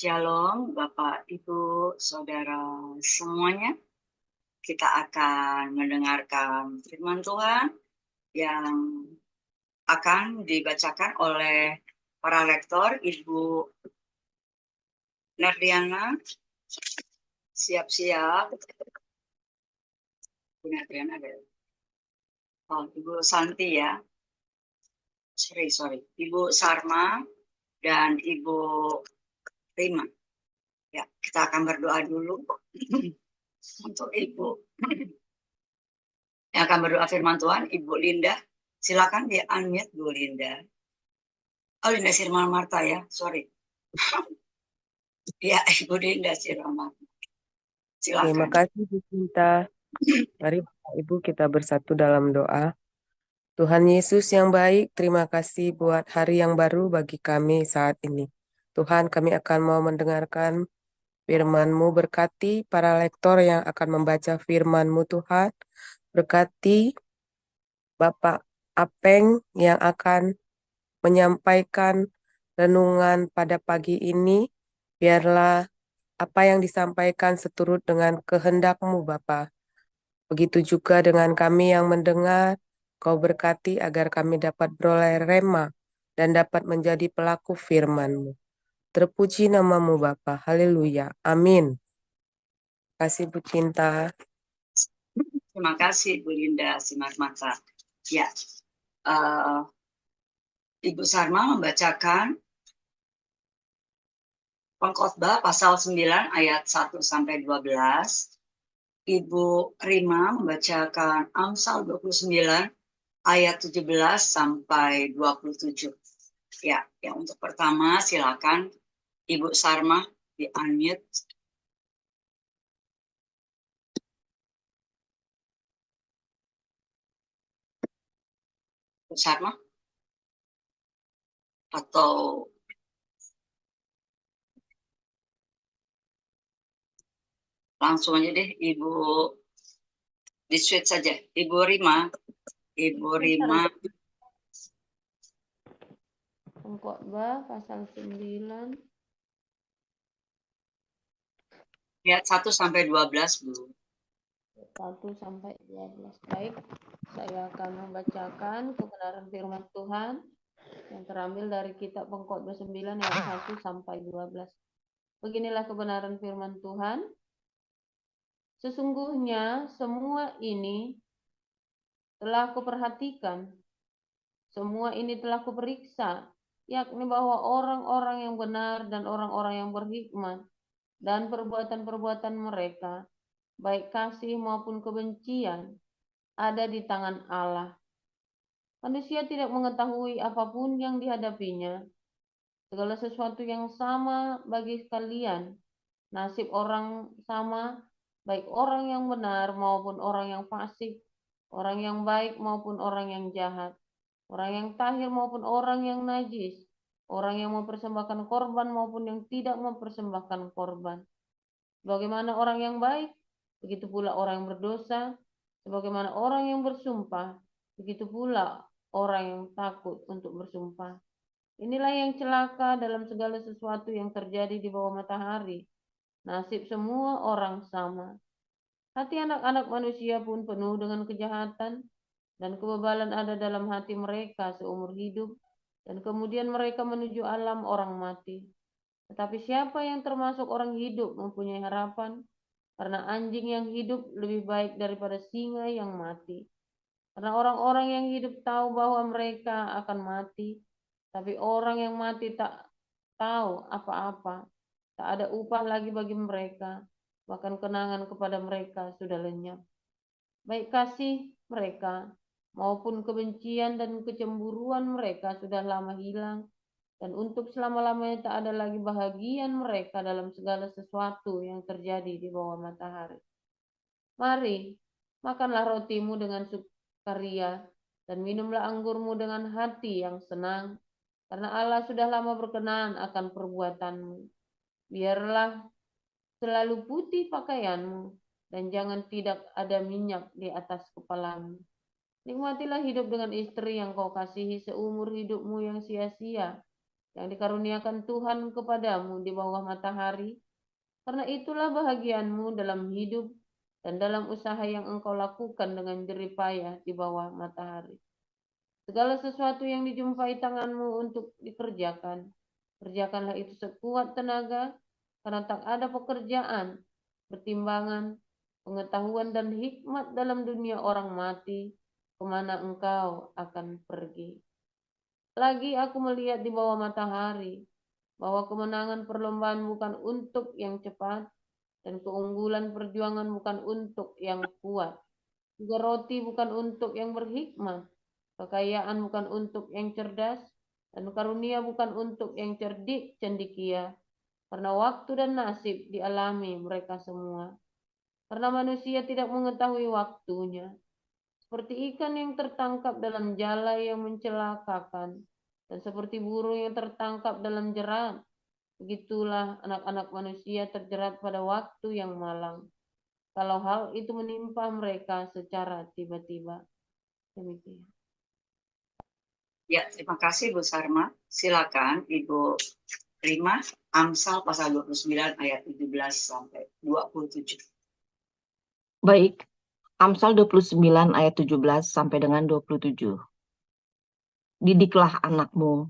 Shalom, Bapak, Ibu, Saudara semuanya. Kita akan mendengarkan firman Tuhan yang akan dibacakan oleh para lektor, Ibu Nerdiana. Siap-siap. Ibu Nerdiana ada. Oh, Ibu Santi ya. Sorry. Ibu Sarma dan Ibu Rima. Ya, kita akan berdoa dulu untuk Ibu. Yang akan berdoa firman Tuhan, Ibu Linda. Silakan di unmute Bu Linda. Oh, Linda Sirman Marta ya, sorry. Ya, Ibu Linda Sirman Marta. Terima Silakan. kasih Bu Cinta. Mari Bapak Ibu kita bersatu dalam doa. Tuhan Yesus yang baik, terima kasih buat hari yang baru bagi kami saat ini. Tuhan, kami akan mau mendengarkan firman-Mu, berkati para lektor yang akan membaca firman-Mu Tuhan. Berkati Bapak Apeng yang akan menyampaikan renungan pada pagi ini. Biarlah apa yang disampaikan seturut dengan kehendak-Mu Bapa. Begitu juga dengan kami yang mendengar, Kau berkati agar kami dapat beroleh rema dan dapat menjadi pelaku firman-Mu. Terpuji namamu Bapa. Haleluya. Amin. Kasih Bu Cinta. Terima kasih Bu Linda Sinar Marta. Ya, Ibu Sarma membacakan Pengkhotbah pasal 9 ayat 1 sampai 12. Ibu Rima membacakan Amsal 29 ayat 17 sampai 27. Ya, yang untuk pertama silakan Ibu Sarma di unmute. Ibu Sarma atau langsung aja deh Ibu di switch saja. Ibu Rima. Pengkhotbah pasal 9 ayat 1 sampai 12, Bu. 1 sampai 12. Baik, saya akan membacakan kebenaran firman Tuhan yang terambil dari kitab Pengkhotbah 9 ayat 1 sampai 12. Beginilah kebenaran firman Tuhan. Sesungguhnya semua ini telah kuperhatikan, semua ini telah kuperiksa, yakni bahwa orang-orang yang benar dan orang-orang yang berhikmat dan perbuatan-perbuatan mereka, baik kasih maupun kebencian, ada di tangan Allah. Manusia tidak mengetahui apapun yang dihadapinya. Segala sesuatu yang sama bagi kalian. Nasib orang sama, baik orang yang benar maupun orang yang fasik, orang yang baik maupun orang yang jahat, orang yang tahir maupun orang yang najis, orang yang mempersembahkan korban maupun yang tidak mempersembahkan korban. Bagaimana orang yang baik, begitu pula orang yang berdosa. Sebagaimana orang yang bersumpah, begitu pula orang yang takut untuk bersumpah. Inilah yang celaka dalam segala sesuatu yang terjadi di bawah matahari. Nasib semua orang sama. Hati anak-anak manusia pun penuh dengan kejahatan, dan kebebalan ada dalam hati mereka seumur hidup, dan kemudian mereka menuju alam orang mati. Tetapi siapa yang termasuk orang hidup mempunyai harapan, karena anjing yang hidup lebih baik daripada singa yang mati. Karena orang-orang yang hidup tahu bahwa mereka akan mati, tapi orang yang mati tak tahu apa-apa. Tak ada upah lagi bagi mereka, bahkan kenangan kepada mereka sudah lenyap. Baik kasih mereka maupun kebencian dan kecemburuan mereka sudah lama hilang, dan untuk selama-lamanya tak ada lagi bahagian mereka dalam segala sesuatu yang terjadi di bawah matahari. Mari, makanlah rotimu dengan sukaria, dan minumlah anggurmu dengan hati yang senang, karena Allah sudah lama berkenan akan perbuatanmu. Biarlah selalu putih pakaianmu, dan jangan tidak ada minyak di atas kepalamu. Nikmatilah hidup dengan istri yang kau kasihi seumur hidupmu yang sia-sia, yang dikaruniakan Tuhan kepadamu di bawah matahari. Karena itulah bahagianmu dalam hidup dan dalam usaha yang engkau lakukan dengan jerih payah di bawah matahari. Segala sesuatu yang dijumpai tanganmu untuk dikerjakan, kerjakanlah itu sekuat tenaga, karena tak ada pekerjaan, pertimbangan, pengetahuan dan hikmat dalam dunia orang mati, kemana engkau akan pergi. Lagi aku melihat di bawah matahari, bahwa kemenangan perlombaan bukan untuk yang cepat, dan keunggulan perjuangan bukan untuk yang kuat. Juga roti bukan untuk yang berhikmat, kekayaan bukan untuk yang cerdas, dan karunia bukan untuk yang cerdik cendekia, karena waktu dan nasib dialami mereka semua. Karena manusia tidak mengetahui waktunya, seperti ikan yang tertangkap dalam jala yang mencelakakan, dan seperti burung yang tertangkap dalam jerat, begitulah anak-anak manusia terjerat pada waktu yang malang, kalau hal itu menimpa mereka secara tiba-tiba. Demikian. Ya, terima kasih Bu Sarma. Silakan Ibu Rima, Amsal pasal 29 ayat 17 sampai 27. Baik, Amsal 29 ayat 17 sampai dengan 27. Didiklah anakmu,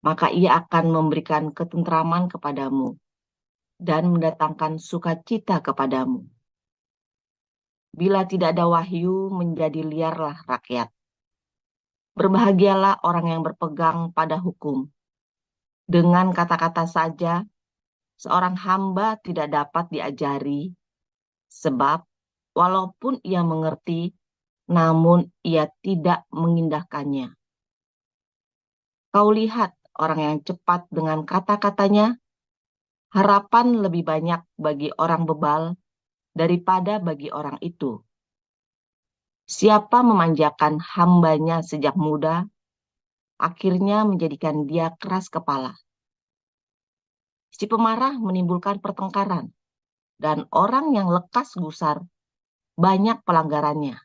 maka ia akan memberikan ketentraman kepadamu dan mendatangkan sukacita kepadamu. Bila tidak ada wahyu, menjadi liarlah rakyat. Berbahagialah orang yang berpegang pada hukum. Dengan kata-kata saja, seorang hamba tidak dapat diajari, sebab walaupun ia mengerti, namun ia tidak mengindahkannya. Kau lihat orang yang cepat dengan kata-katanya, harapan lebih banyak bagi orang bebal daripada bagi orang itu. Siapa memanjakan hambanya sejak muda, akhirnya menjadikan dia keras kepala. Si pemarah menimbulkan pertengkaran, dan orang yang lekas gusar banyak pelanggarannya.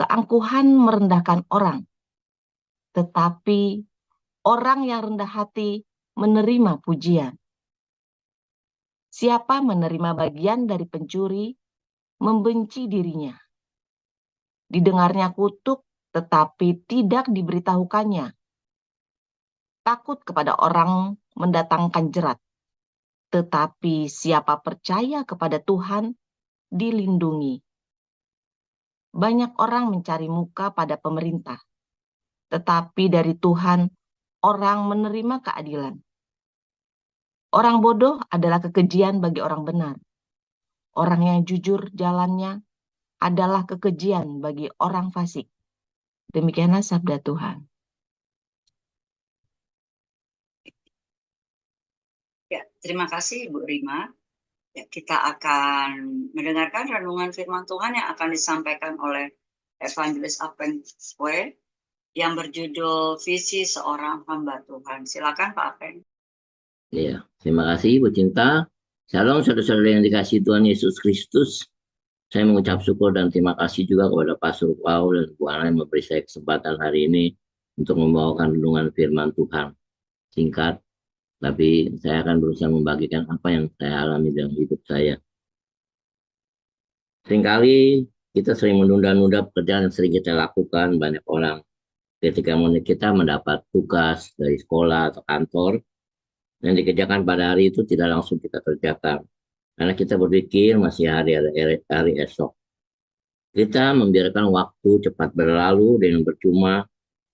Keangkuhan merendahkan orang, tetapi orang yang rendah hati menerima pujian. Siapa menerima bagian dari pencuri, membenci dirinya. Didengarnya kutuk, tetapi tidak diberitahukannya. Takut kepada orang mendatangkan jerat, tetapi siapa percaya kepada Tuhan, dilindungi. Banyak orang mencari muka pada pemerintah, tetapi dari Tuhan orang menerima keadilan. Orang bodoh adalah kekejian bagi orang benar. Orang yang jujur jalannya adalah kekejian bagi orang fasik. Demikianlah sabda Tuhan. Ya, terima kasih Ibu Rima. Ya, kita akan mendengarkan renungan firman Tuhan yang akan disampaikan oleh Evangelis Apen Kue yang berjudul Visi Seorang Hamba Tuhan. Silakan Pak Apen. Ya, terima kasih Bu Cinta. Shalom saudara-saudara yang dikasihi Tuhan Yesus Kristus. Saya mengucap syukur dan terima kasih juga kepada Pastor Paul dan Bu Ana yang memberi saya kesempatan hari ini untuk membawakan renungan firman Tuhan. Singkat, tapi saya akan berusaha membagikan apa yang saya alami dalam hidup saya. Seringkali kita sering menunda-nunda pekerjaan yang sering kita lakukan. Banyak orang ketika kita mendapat tugas dari sekolah atau kantor yang dikerjakan pada hari itu tidak langsung kita kerjakan. Karena kita berpikir masih hari esok. Kita membiarkan waktu cepat berlalu dengan percuma.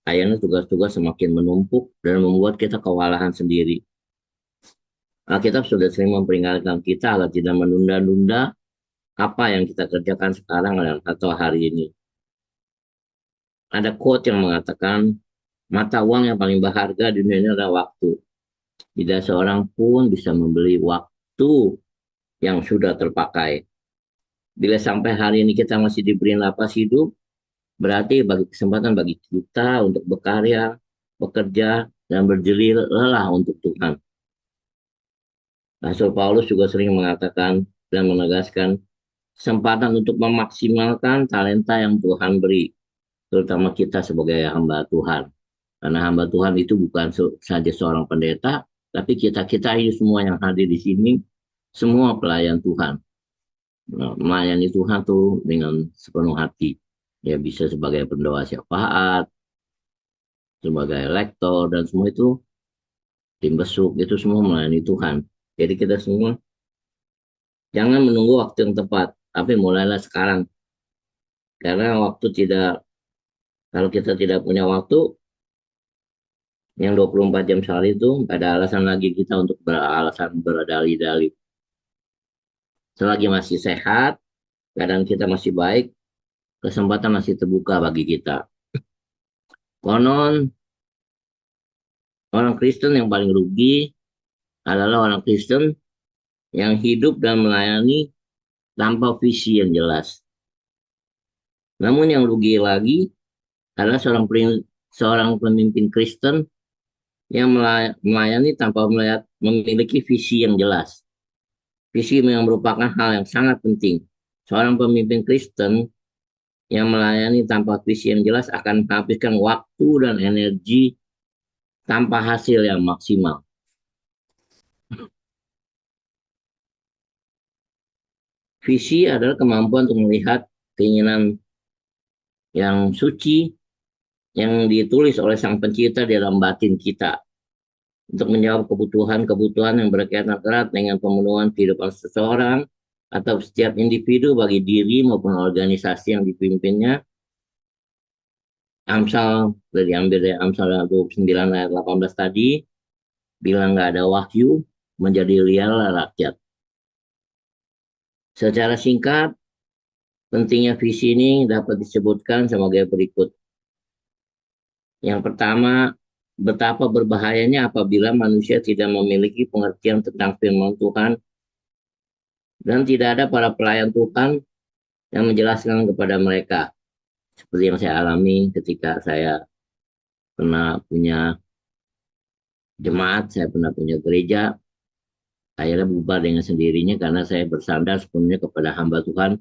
Akhirnya tugas-tugas semakin menumpuk dan membuat kita kewalahan sendiri. Alkitab sudah sering memperingatkan kita agar tidak menunda-nunda apa yang kita kerjakan sekarang atau hari ini. Ada quote yang mengatakan, mata uang yang paling berharga di dunia ini adalah waktu. Tidak seorang pun bisa membeli waktu yang sudah terpakai. Bila sampai hari ini kita masih diberi napas hidup, berarti bagi kesempatan bagi kita untuk berkarya, bekerja, dan berjeri lelah untuk Tuhan. Rasul Paulus juga sering mengatakan dan menegaskan kesempatan untuk memaksimalkan talenta yang Tuhan beri, terutama kita sebagai hamba Tuhan. Karena hamba Tuhan itu bukan saja seorang pendeta, tapi kita ini semua yang hadir di sini, semua pelayan Tuhan. Nah, melayani Tuhan tuh dengan sepenuh hati. Ya bisa sebagai pendoa syafaat, sebagai lektor, dan semua itu tim besuk, itu semua melayani Tuhan. Jadi kita semua jangan menunggu waktu yang tepat, tapi mulailah sekarang. Karena kalau kita tidak punya waktu, yang 24 jam sehari itu nggak ada alasan lagi kita untuk beralasan berdalih-dalih. Selagi masih sehat, keadaan kita masih baik, kesempatan masih terbuka bagi kita. Konon, orang Kristen yang paling rugi adalah orang Kristen yang hidup dan melayani tanpa visi yang jelas. Namun yang rugi lagi adalah seorang pemimpin Kristen yang melayani tanpa memiliki visi yang jelas. Visi yang merupakan hal yang sangat penting. Seorang pemimpin Kristen yang melayani tanpa visi yang jelas akan menghabiskan waktu dan energi tanpa hasil yang maksimal. Visi adalah kemampuan untuk melihat keinginan yang suci yang ditulis oleh Sang Pencipta di dalam batin kita untuk menjawab kebutuhan-kebutuhan yang berkaitan erat dengan pemenuhan kehidupan seseorang atau setiap individu bagi diri maupun organisasi yang dipimpinnya. Amsal diambil dari Amsal 29 ayat 18 tadi, bilang nggak ada wahyu, menjadi liarlah rakyat. Secara singkat, pentingnya visi ini dapat disebutkan sebagai berikut. Yang pertama, betapa berbahayanya apabila manusia tidak memiliki pengertian tentang firman Tuhan dan tidak ada para pelayan Tuhan yang menjelaskan kepada mereka. Seperti yang saya alami ketika saya pernah punya jemaat, saya pernah punya gereja, akhirnya bubar dengan sendirinya karena saya bersandar sepenuhnya kepada hamba Tuhan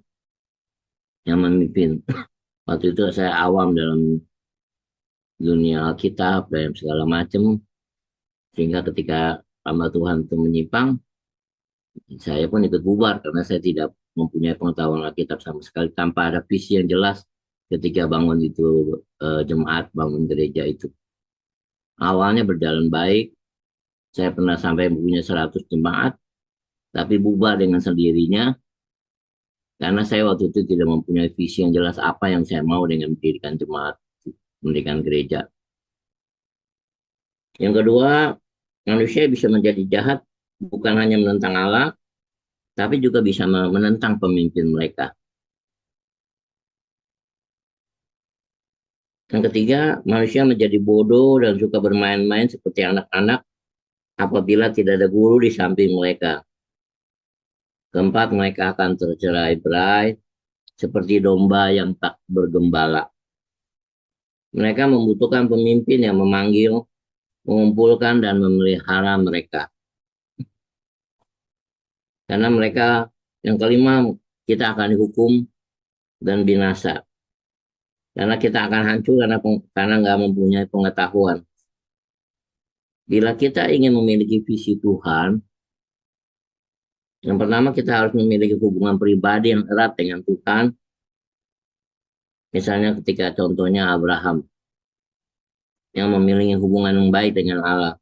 yang memimpin. Waktu itu saya awam dalam dunia Alkitab dan segala macam, sehingga ketika hamba Tuhan itu menyimpang, saya pun ikut bubar karena saya tidak mempunyai pengetahuan Alkitab sama sekali, tanpa ada visi yang jelas ketika bangun itu jemaat, bangun gereja itu. Awalnya berjalan baik, saya pernah sampai punya 100 jemaat, tapi bubar dengan sendirinya karena saya waktu itu tidak mempunyai visi yang jelas apa yang saya mau dengan mendirikan jemaat, mendirikan gereja. Yang kedua, manusia bisa menjadi jahat bukan hanya menentang Allah, tapi juga bisa menentang pemimpin mereka. Yang ketiga, manusia menjadi bodoh dan suka bermain-main seperti anak-anak apabila tidak ada guru di samping mereka. Keempat, mereka akan tercerai-berai seperti domba yang tak bergembala. Mereka membutuhkan pemimpin yang memanggil, mengumpulkan, dan memelihara mereka. Karena mereka, yang kelima, kita akan dihukum dan binasa. Karena kita akan hancur karena nggak mempunyai pengetahuan. Bila kita ingin memiliki visi Tuhan, yang pertama kita harus memiliki hubungan pribadi yang erat dengan Tuhan. Misalnya ketika contohnya Abraham yang memiliki hubungan yang baik dengan Allah.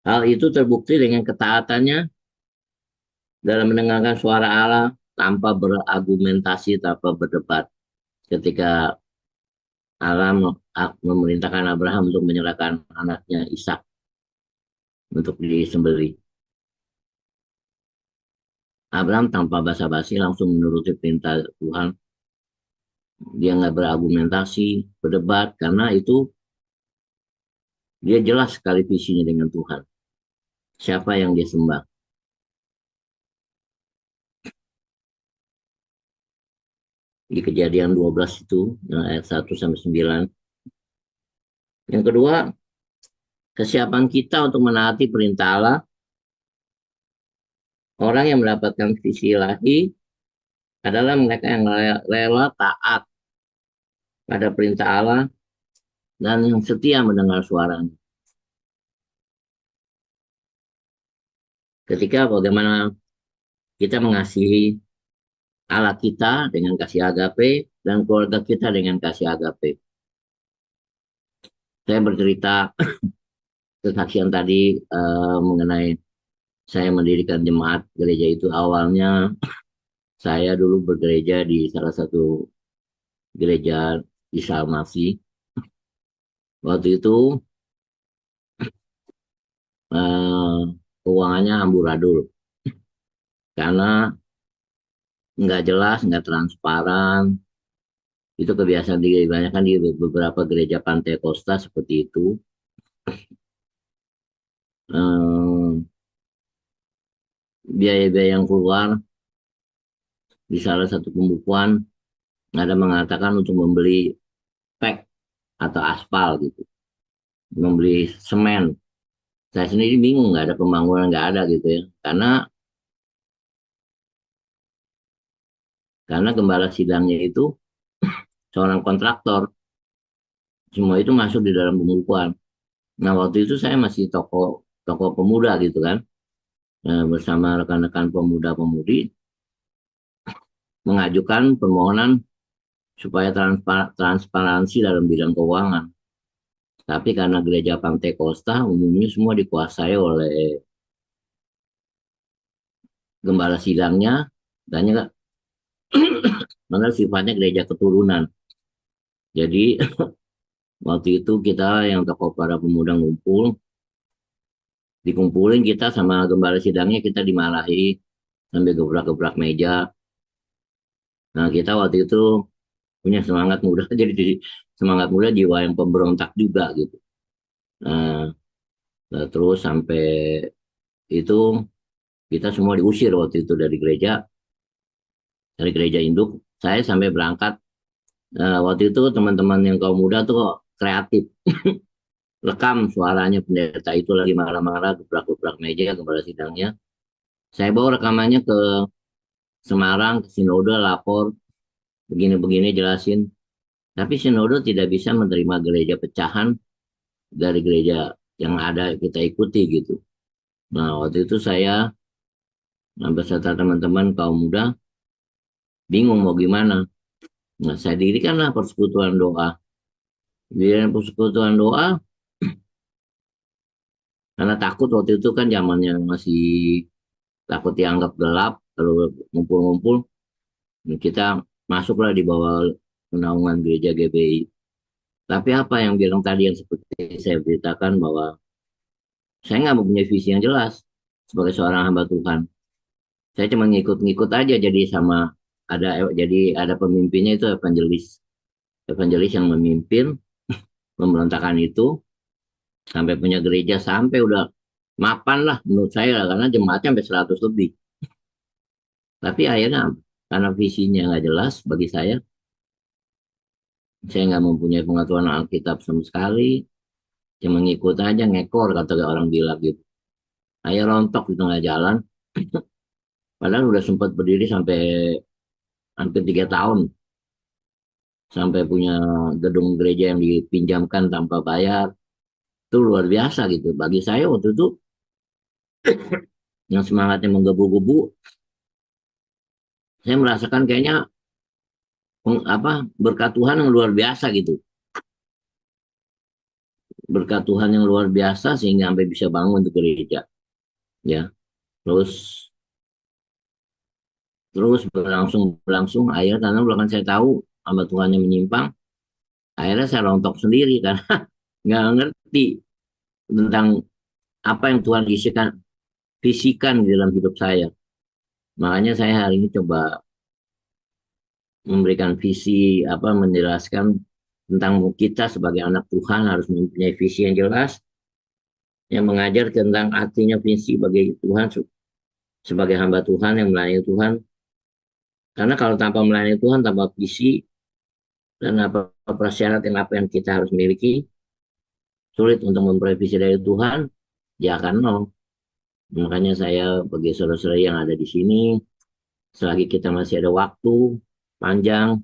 Hal itu terbukti dengan ketaatannya dalam mendengarkan suara Allah tanpa berargumentasi, tanpa berdebat. Ketika Allah memerintahkan Abraham untuk menyerahkan anaknya Ishak untuk disembelih. Abraham tanpa basa-basi langsung menuruti perintah Tuhan. Dia nggak berargumentasi, berdebat, karena itu dia jelas sekali visinya dengan Tuhan. Siapa yang dia sembah. Di Kejadian 12 itu, ayat 1-9. Yang kedua, kesiapan kita untuk menaati perintah Allah. Orang yang mendapatkan visi ilahi adalah mereka yang rela taat pada perintah Allah dan yang setia mendengar suaranya. Ketika bagaimana kita mengasihi Allah kita dengan kasih agape dan keluarga kita dengan kasih agape. Saya bercerita kesaksian tadi mengenai saya mendirikan jemaat gereja itu. Awalnya saya dulu bergereja di salah satu gereja di Salmasi. Waktu itu eh, keuangannya amburadul karena nggak jelas, nggak transparan. Itu kebiasaan kebanyakan di beberapa gereja Pantai Costa seperti itu. Biaya-biaya yang keluar di salah satu pembukuan ada mengatakan untuk membeli pek atau aspal gitu, membeli semen. Saya sendiri bingung, nggak ada pembangunan, nggak ada gitu ya, karena gembala sidangnya itu seorang kontraktor, semua itu masuk di dalam pembukuan. Nah waktu itu saya masih toko pemuda gitu kan, bersama rekan-rekan pemuda-pemudi mengajukan permohonan supaya transparansi dalam bidang keuangan. Tapi karena gereja Pantai Costa umumnya semua dikuasai oleh gembala sidangnya, dan karena sifatnya gereja keturunan. Jadi waktu itu kita yang tokoh para pemuda dikumpulin kita sama gembala sidangnya, kita dimarahi sampai gebrak-gebrak meja. Nah kita waktu itu punya semangat muda, jadi semangat muda, jiwa yang pemberontak juga gitu. Nah, terus sampai itu kita semua diusir waktu itu dari gereja induk. Saya sampai berangkat. Waktu itu teman-teman yang kaum muda tuh kreatif, rekam suaranya pendeta itu lagi marah-marah, gebrak-gebrak meja kepala sidangnya. Saya bawa rekamannya ke Semarang, ke Sinode, lapor begini-begini jelasin. Tapi Sinode tidak bisa menerima gereja pecahan dari gereja yang ada kita ikuti gitu. Nah waktu itu saya beserta teman-teman kaum muda bingung mau gimana. Nah saya dirikanlah persekutuan doa. Di persekutuan doa, karena takut waktu itu kan zamannya masih takut dianggap gelap kalau ngumpul-ngumpul, kita masuklah di bawah naungan gereja GBI. Tapi apa yang bilang tadi yang seperti saya beritakan, bahwa saya nggak mempunyai visi yang jelas sebagai seorang hamba Tuhan. Saya cuma ngikut-ngikut aja, jadi ada pemimpinnya itu evangelis yang memimpin pemberontakan itu sampai punya gereja, sampai udah mapan lah menurut saya, karena jemaatnya sampai 100 lebih. Tapi akhirnya karena visinya nggak jelas bagi saya nggak mempunyai pengetahuan Alkitab sama sekali, cuma ngikut aja, ngekor kata orang bilang gitu. Saya rontok di tengah jalan, padahal udah sempat berdiri sampai hampir 3 tahun, sampai punya gedung gereja yang dipinjamkan tanpa bayar. Itu luar biasa gitu. Bagi saya waktu itu yang semangatnya menggebu-gebu, saya merasakan kayaknya berkat Tuhan yang luar biasa gitu. Berkat Tuhan yang luar biasa sehingga sampai bisa bangun untuk gereja. Ya. Terus berlangsung akhirnya karena belakang saya tahu hamba Tuhan yang menyimpang, akhirnya saya rontok sendiri karena nggak ngerti tentang apa yang Tuhan visikan di dalam hidup saya. Makanya saya hari ini coba memberikan visi, menjelaskan tentang kita sebagai anak Tuhan harus mempunyai visi yang jelas, yang mengajar tentang artinya visi bagi Tuhan sebagai hamba Tuhan yang melayani Tuhan. Karena kalau tanpa melayani Tuhan, tanpa visi dan apa yang kita harus miliki, sulit untuk memperoleh visi dari Tuhan, dia akan nol. Makanya saya bagi saudara-saudara yang ada di sini, selagi kita masih ada waktu panjang,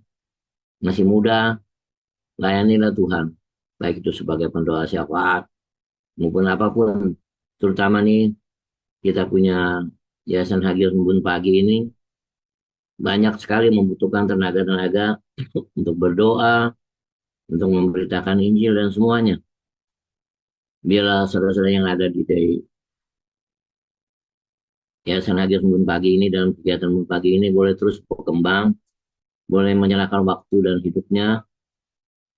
masih muda, layanilah Tuhan. baik itu sebagai pendoa syafaat maupun apapun. Terutama nih kita punya Yayasan Hagia Embun Pagi ini banyak sekali membutuhkan tenaga-tenaga untuk berdoa, untuk memberitakan Injil dan semuanya. Bila saudara-saudara yang ada di Yayasan Hagia Embun Pagi ini dalam kegiatan Embun Pagi ini boleh terus berkembang, boleh menyerahkan waktu dan hidupnya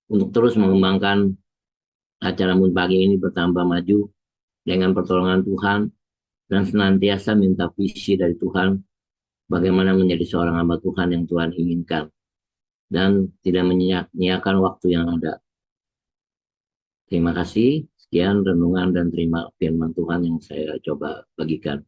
untuk terus mengembangkan acara Embun Pagi ini bertambah maju dengan pertolongan Tuhan dan senantiasa minta visi dari Tuhan bagaimana menjadi seorang hamba Tuhan yang Tuhan inginkan dan tidak menyia-nyiakan waktu yang ada. Terima kasih. Sekian renungan dan terima firman Tuhan yang saya coba bagikan.